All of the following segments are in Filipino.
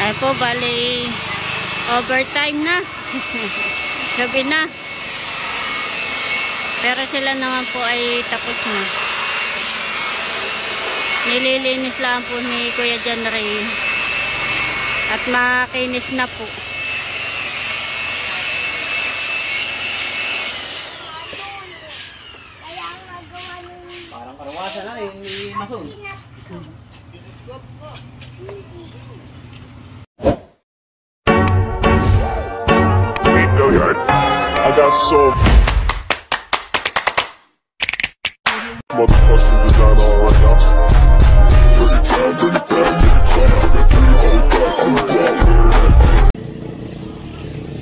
Ay po, bali overtime na. Gabi na. Pero sila naman po ay tapos na. Nililinis lang po ni Kuya John Ray. At makinis na po. Parang karawasan na ni Mason. I got so motherfucking design on right now.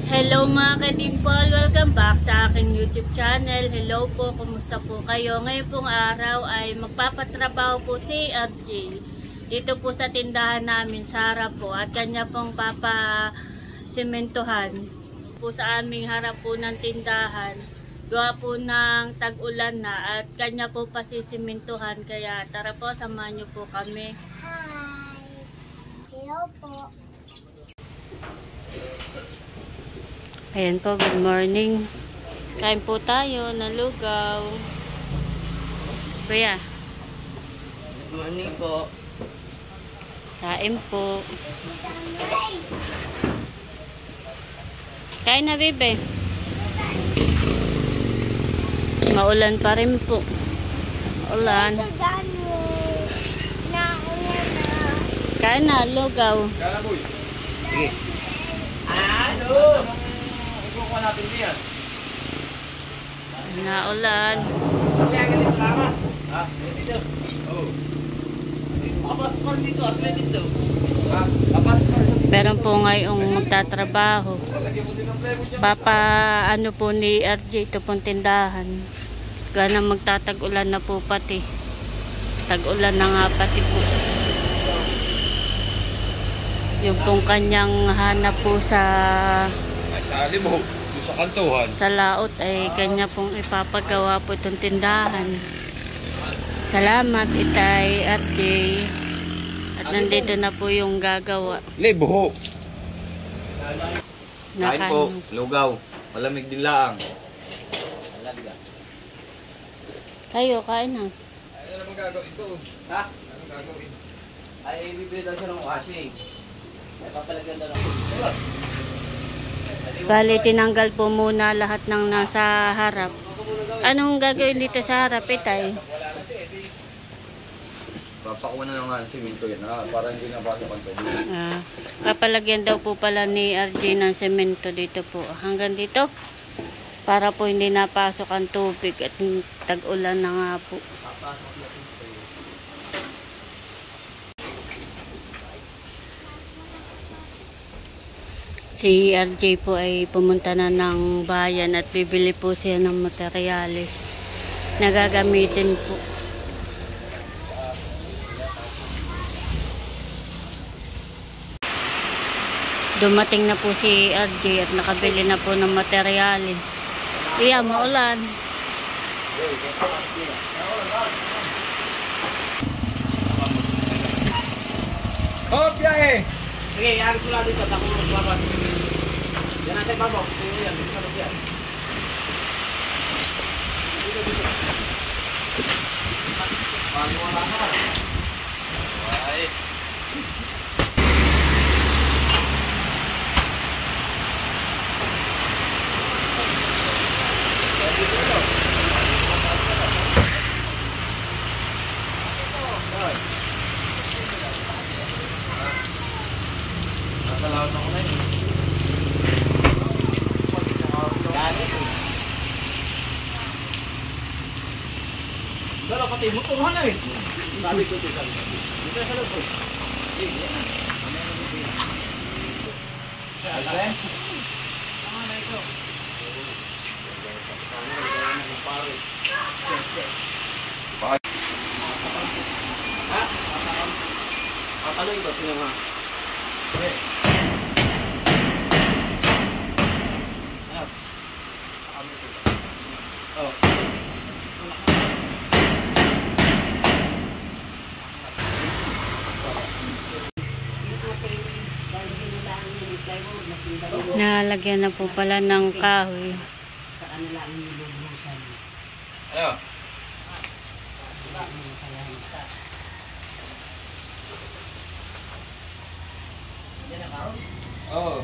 Hello mga ka-Dimple, welcome back sa aking YouTube channel. Hello po, kumusta po kayo? Ngayon pong araw ay magpapatrabaho po si RJ dito po sa tindahan namin sa harap po, at kanya pong papasimentohan po sa aming harap po ng tindahan. Gawa po ng tag-ulan na at kanya po pasisimentohan, kaya tara po, samahan niyo po kami. Hi! Hello po. Ayan po, good morning. Kain po tayo na lugaw. Kuya, Good morning po. kain po. Kain na, bebe. Maulan pa rin po. Ulan. Kain na, lugaw. Sige. Ano? Ikukuha natin diyan. Naulan. Kaya ganito tama. Ha? Dito. Oh. Apas pa dito, asli dito. Ha? Apas pa. Pero po ngayong magtatrabaho. Papa, ano po ni RJ, ito pong tindahan. Gana magtatag-ulan na po pati. Tag-ulan na nga pati po. Yung pong kanyang hanap po sa Ay, sa Limho. Sa kantuhan. sa laot ay kanya pong ipapagawa po itong tindahan. Salamat, Itay, RJ. At nandito na po yung gagawa. Libo. Na Kain po, lugaw. Malamig din lang. Kayo, kain na. Ano naman gagawin doon? Ha? Ano gagawin? Ay, bibili daw siya ng washing. Ay, papalagyan daw ng Bali, tinanggal po muna lahat ng nasa harap. Anong gagawin dito sa harap, Itay? papakuha na nga ng simento yan, ha? Para hindi napasok ang tubig. Papalagyan daw po pala ni RJ ng semento dito po. Hanggang dito. Para po hindi napasok ang tubig at tag-ulan na nga po. Si RJ po ay pumunta na ng bayan at bibili po siya ng materyales na gagamitin po. Dumating na po si RJ at nakabili na po ng materyales. Iya, maulan. Oh, biyahe! Sige, yari ko lang dito. Ako magbabas. Yan natin, mabok. Ito yan. Dito sa lubyan. Dito, dito. Paliwala ka. Ay. Nasalawat ako na yun. Dala, pati motorhan na eh. Sabi ko dito. Dito sa loob. Sige. Tama na ito. Ha? Ano ito? Tingnan mo. Okay. Oh. Nalagyan na po pala ng kahoy. Ano? Oo.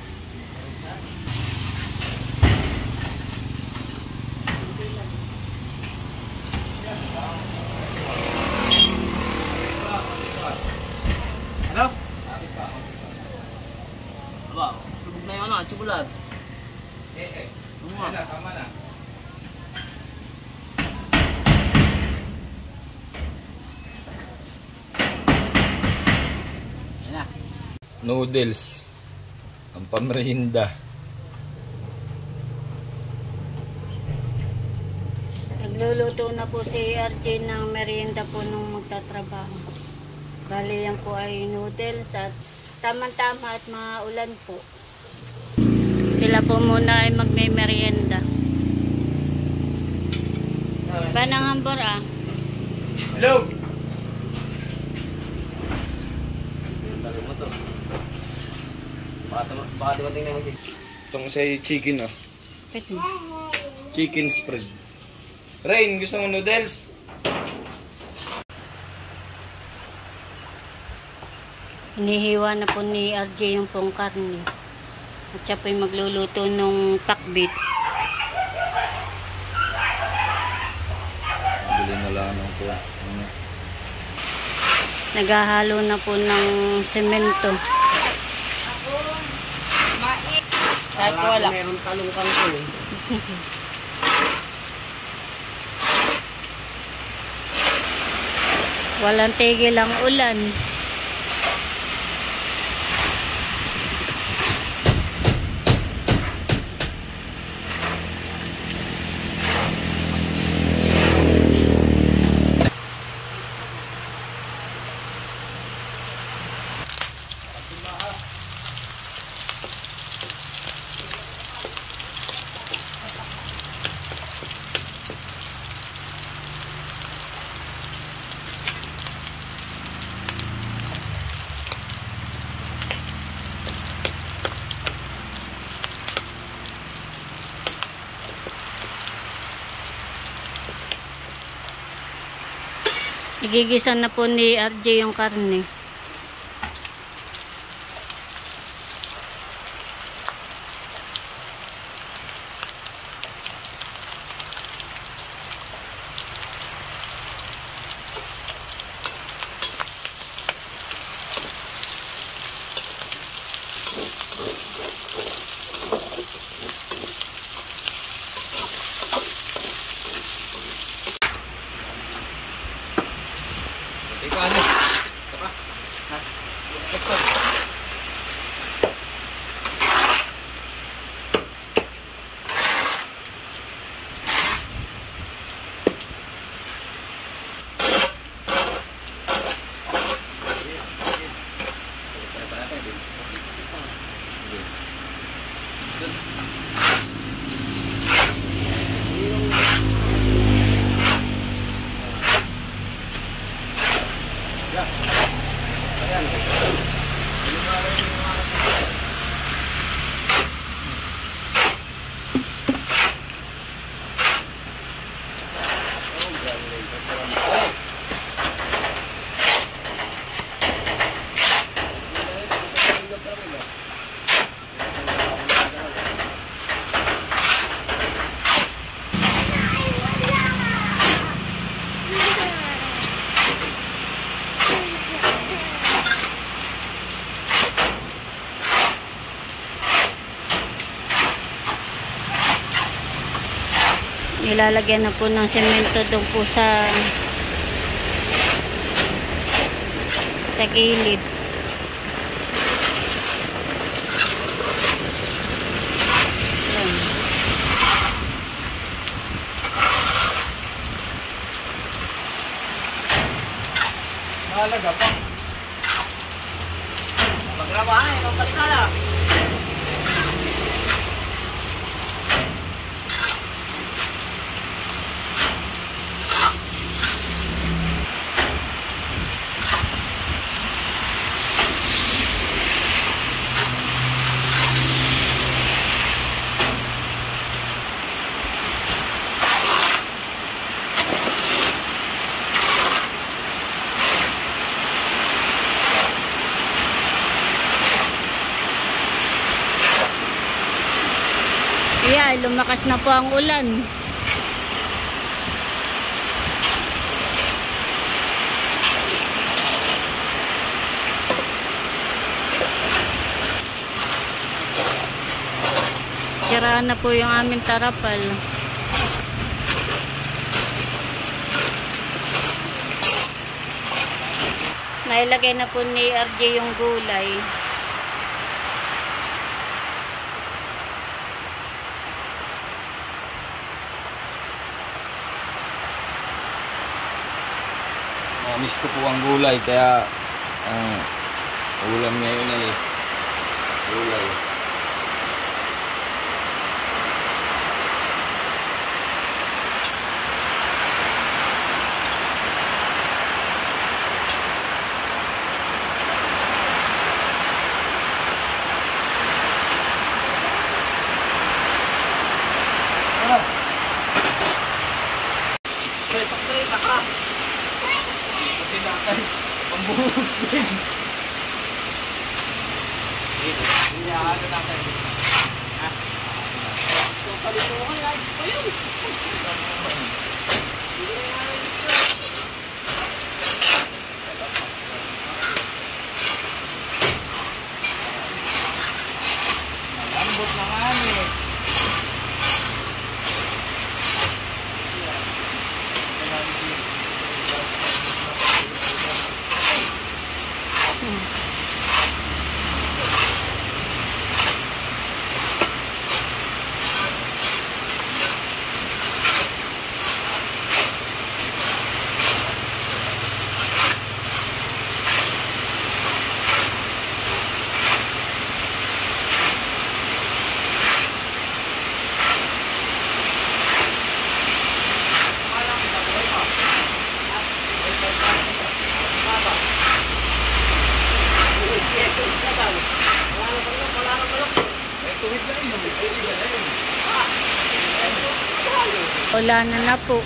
Ano? Aba, subog na yung ano, antibulad. Tama na. Noodles. Ang pamerinda. Nagluluto na po si RJ ng merienda po nung magtatrabaho. Bali yan po ay noodles at tamang-tama at maulan po. Sila po muna ay magme-merienda. Banang hambor ah. Hello! Baka dumating na yung itong sa chicken oh. Pwede mo. Chicken spread. Rain, gusto mo noodles? Inihiwa na po ni RJ yung pong karne. At siya po yung magluluto ng pakbit. Bili na lang ng po. Naghahalo na po ng semento. Kahit wala. Meron talong kang ko eh. Walang tigil ang ulan. Igigisa na po ni RJ yung karne. Ikaw ano? Ito pa? Ha? Ito. Nilalagyan na po ng semento doon po sa gilid. Ayan. Mahalaga pa. Magrabahan, ikaw palikala. lumakas na po ang ulan. Siraan na po yung aming tarapal. Nailagay na po ni RJ yung gulay. Miss ko po ang gulay, kaya ang ulam ngayon ay gulay. Pambuhos din. Hindi ako natin. Ha? So, palituhan lang. Ayun! Malambot na nga eh. Wala na po.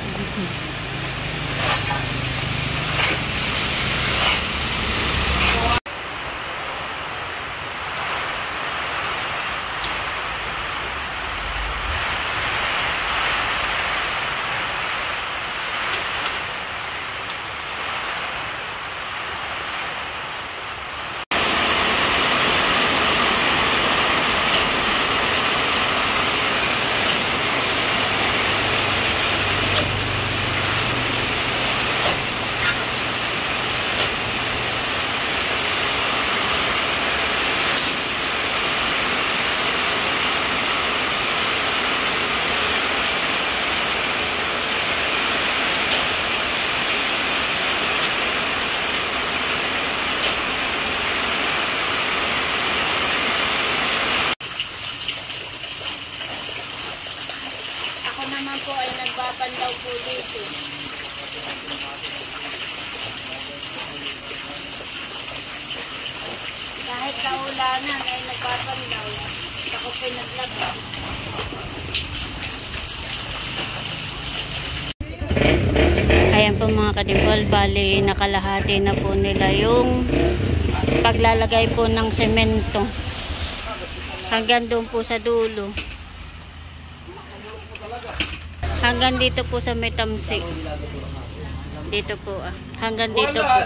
Naman po ay nagpapandaw po dito. Kahit sa ulanan ay nagpapandaw. Ako po naglaba. Ayan po mga kadimpol, bali nakalahati na po nila yung paglalagay po ng semento. Hanggang doon po sa dulo. Hanggang dito po sa may tamsi. Dito po ah. Hanggang dito po.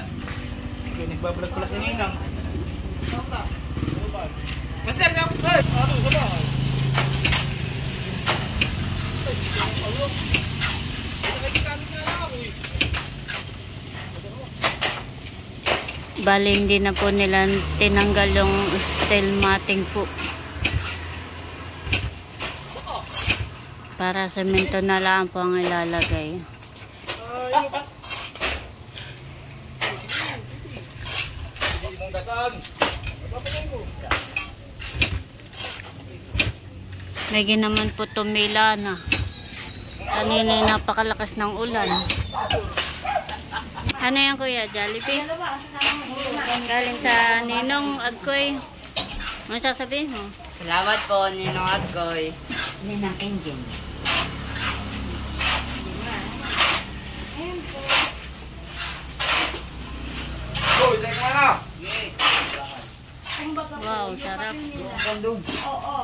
Nagbablog pala sa Ninang. Master, nga po! Ano, sama? Bali hindi na po nila tinanggal yung steel matting po. Para semento na lang po ang ilalagay. May naman po tumila na. Kanina napakalakas ng ulan. Ano yan kuya? Jollibee? Galing sa Ninong Agkoy. Ano sasabihin mo? Salamat po, Ninong Agkoy. Ninang Engine. Wow, sarap. Oo.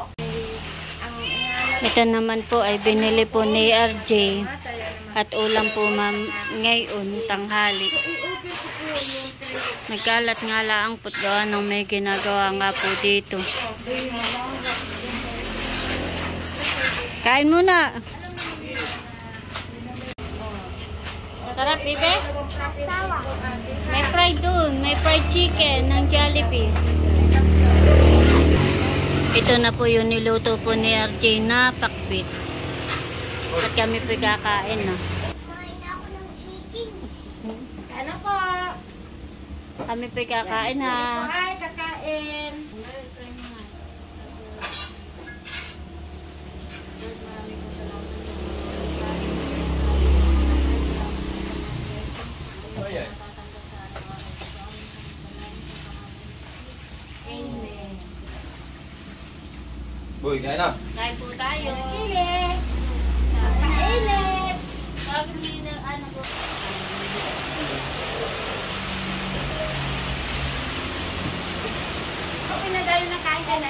Ang inaano Ito naman po ay binili po ni RJ. At ulam po ma'am ngayon, tanghali. Nagkalat nga lang po gawa ng may ginagawa nga po dito. Kain muna. Sarap, Bibe? May fried dun. May fried chicken ng Jollibee. Ito na po yung niluto po ni RJ na pakbit. At kami po kakain na. Kumain na ako ng chicken. Ano po? Kami po kakain na. Ay, kakain. Boy, kain na. Kain po tayo. Sili. Kainit. Sabi mo na ano po. Okay na dahil nakain ka na.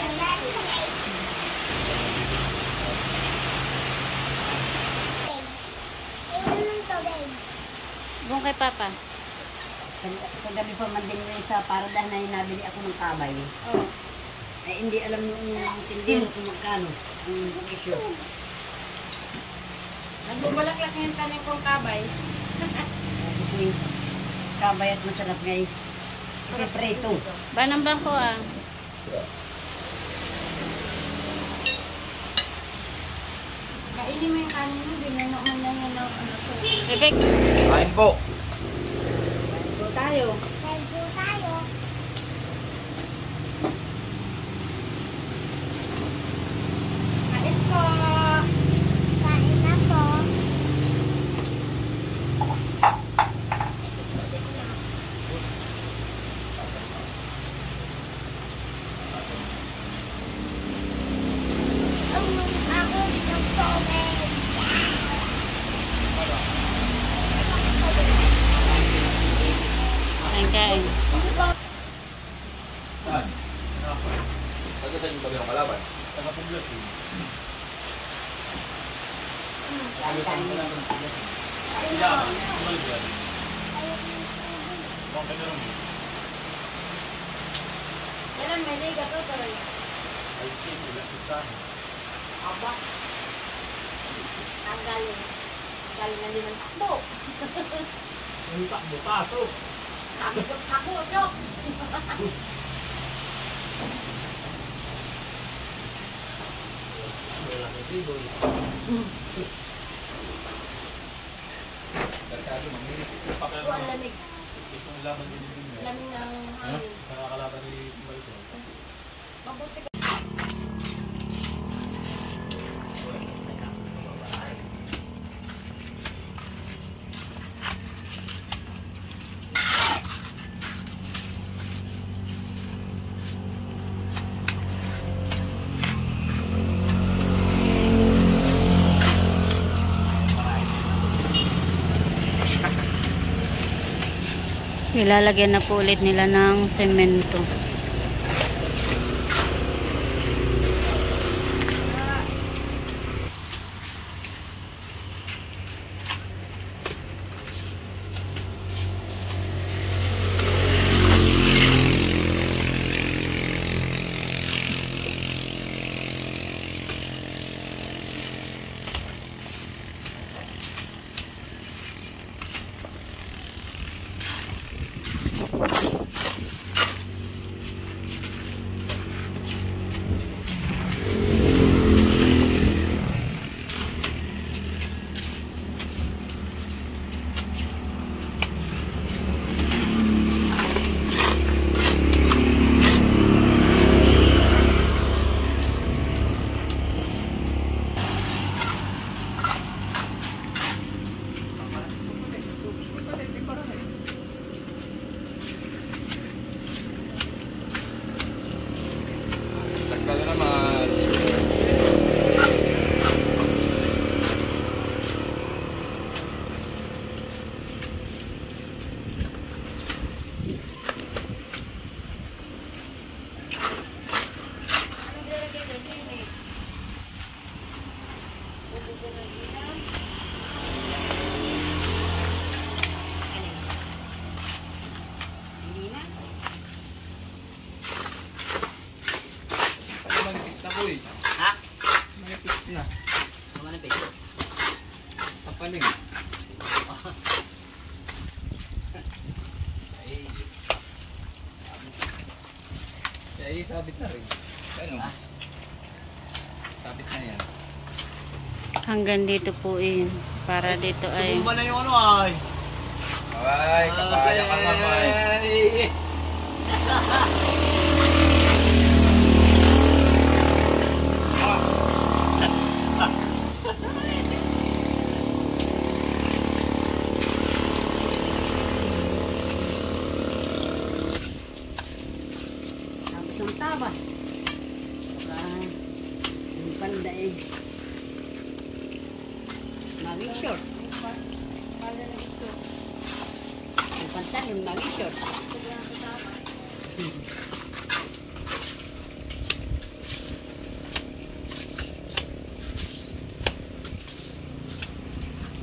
Inom ng tubig. Bung kay Papa. Kagabi pa man din rin sa para dahil na nabili ako ng kabay. Oh. Ay hindi alam nung tindero kung magkano ang presyo. Nagbubulaklak yung tanim kong kabay. Ito yung kabay at masarap ngay. Preto. Banang bangko ah. Kainin mo yung kanin mo. Binuno mo na yan ng ano to. Bebek. Kain po. Ito tayo. Kain po tayo. Kain po. Kain na po. Ako ng tubig. Kain kain. Saan? Saan sa yung bagay ng kalaban? Nakapuglas eh. Yan may liga to. Aba. Ang galing. Galing na din ang takbo. Ang takbo, paso. Takbo, syok. Karkado, mamili. Ang lamig. Itong laban din din niya. Lamig ng hangin. Sa nakakalaban ni Marito. Mabuti ka. Ilalagyan na po ulit nila ng semento. na boy. Ha? Manipis na. Manipis. Tapaling. Ay, sabit na rin. Ano? Sabit na yan. Hanggang dito po yun. Para dito ay... Tumba na yung ano ay. Ay, kapaya ka naman. Tapos ng tabas. Yung panda eh. Maging short. Yung pantan, yung maging short.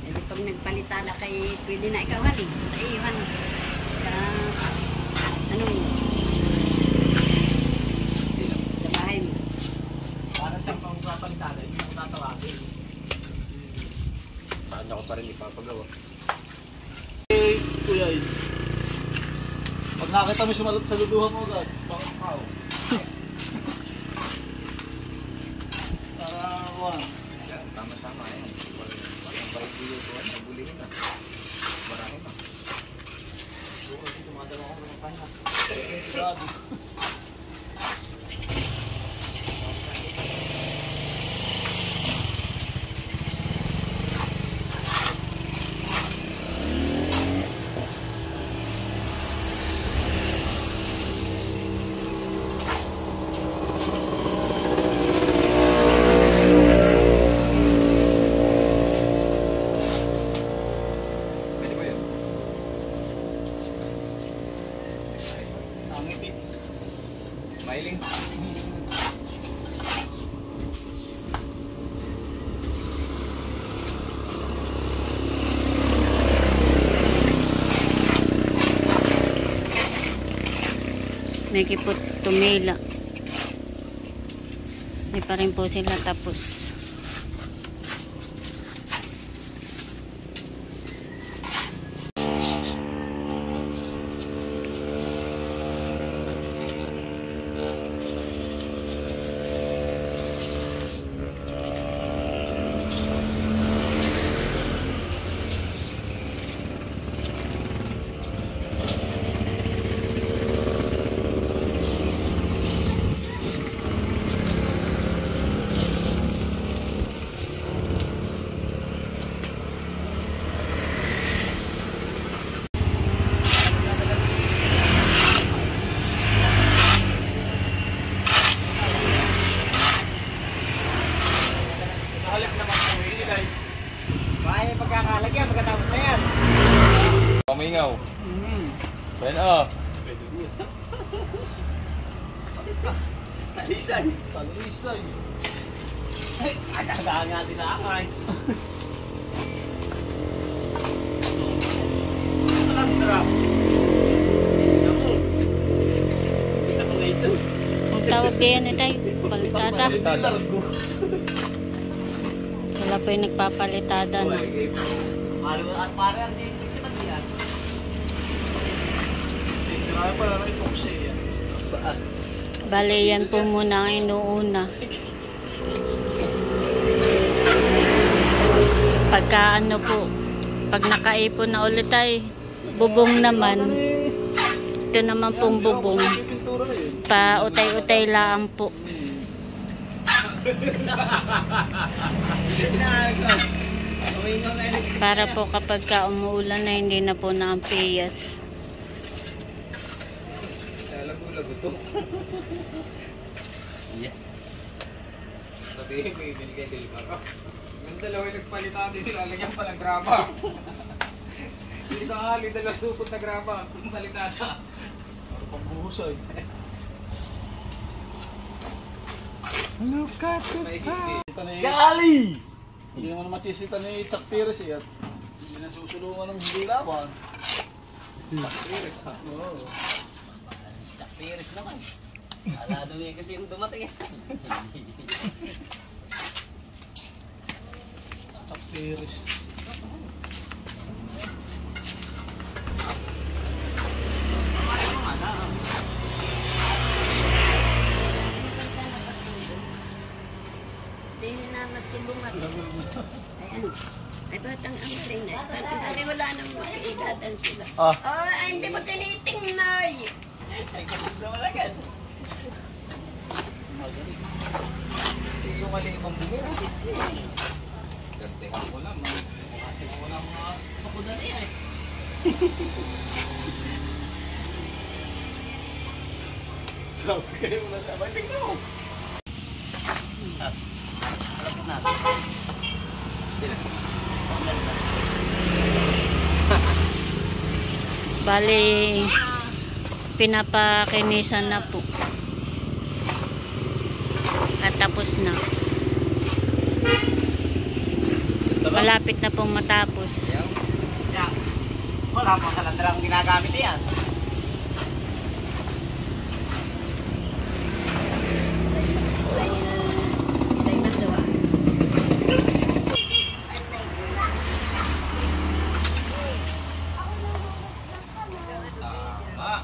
Eh, pag nagpalitada kay, pwede na ikaw hali. Sa iwan. Sa, ano, sa bahay mo. Parang siyang pangpapalitada, hindi mo tatawagin. Saan niya ko pa rin ipapagawa? Hey, kuya eh. Pag nakita mo sa luduhan mo agad, bakit kao? Para kuha. Yan, tama-tama yan. Walang pagbulutuan, mabulihin na. Marami na. Bukas kasi tumadala ako ng pahinga. Grabe. Pwede ba yun? Ang ngiti. Smiling. May kipot tumila. May pa rin po sila tapos. Nahalip naman sa ilay. May pagkakalagyan, magkatapos na yan. Pamingaw. Ben, oh. Talisay. Talisay. Ay, agagaan nga din na akay. Alam, drop. Kita ko nga ito. Ang tawag ganyan tayo, palitada. Largo. Wala po yung nagpapalitada na. Malo at pare ang tingin si Matian. Grabe pala na epoxy yan. Saan? Bale, yan po muna ang inuuna. Pagka ano po, pag nakaipon na ulit ay bubong naman. Ito naman pong bubong. Pa utay-utay lang po. Para po kapag ka umuulan na hindi na po nakampiyas. Lago-lago to. Yeah. Sabihin ko, ibili kay Delmar. Yung dalawa yung nagpalitan din, lalagyan pa ng graba. Yung isang hali, dalawa supot na graba. Palitada. Pagbuhusay. Look at this time. Gali! Hindi naman machisita ni Chuck Perez eh. At hindi nasusulungan ng hindi laban. Perez ha. Oo. Chuck Perez naman. Alado niya kasi yung dumating eh. Tapiris. Hindi na maski bunga. Ay ano? Ay batang ang galing na. Hindi wala nang makiidadan sila. Oh. Ay hindi ba tiniting nay? Ay, kapag naman agad. Hindi ko mali ibang bumira. Gantihan ko naman. Kasi ko na mga kapunan niya eh. Sabi kayo na sa abay. Tingnan mo. Malapit na. Sila. Bali, pinapakinisan na po. At tapos na. Gusto ba? Malapit na pong matapos. Ayaw. Yeah. Wala pang kalandrang ginagamit yan. Hindi na dawa. Tama.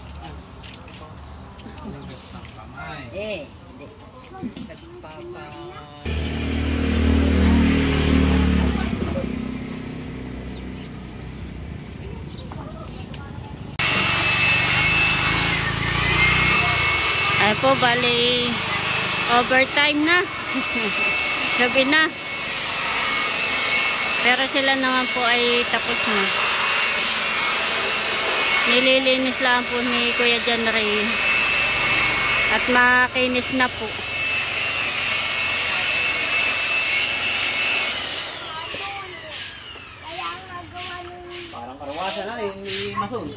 Lugas ng kamay. Hindi. Nagpapa... Ay po, bali, overtime na. Gabi na. Pero sila naman po ay tapos na. Nililinis lang po ni Kuya John Ray. At makinis na po. Kaya nga gawa nung Parang karawasan na eh, ni Mason.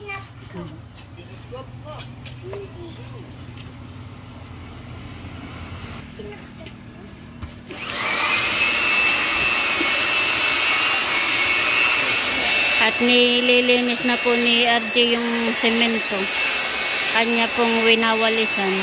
At nililinis na po ni RJ yung semento. Kanya pong winawalisan.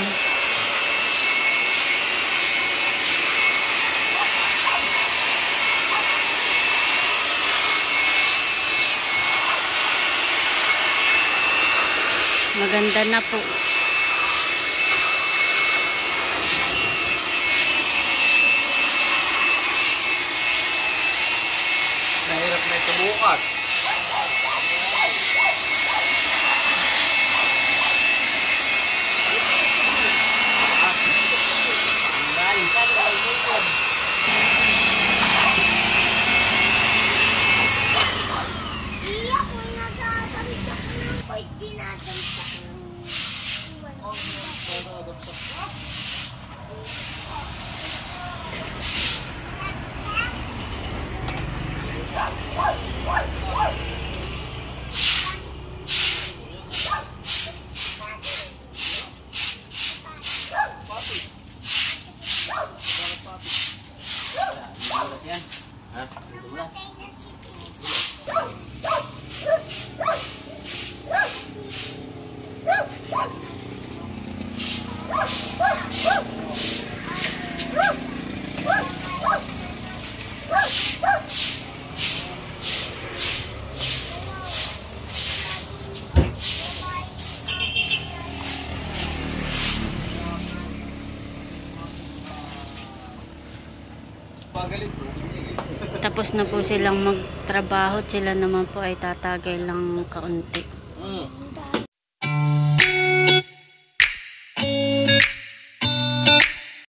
Maganda na po. Nahirap na ito bukas. iya ko nagagamit ako ng pwede natin sa Dulas yan. Ha? Dulas. Pagalit ko. Tapos na po silang magtrabaho. Sila naman po ay tatagay lang kaunti.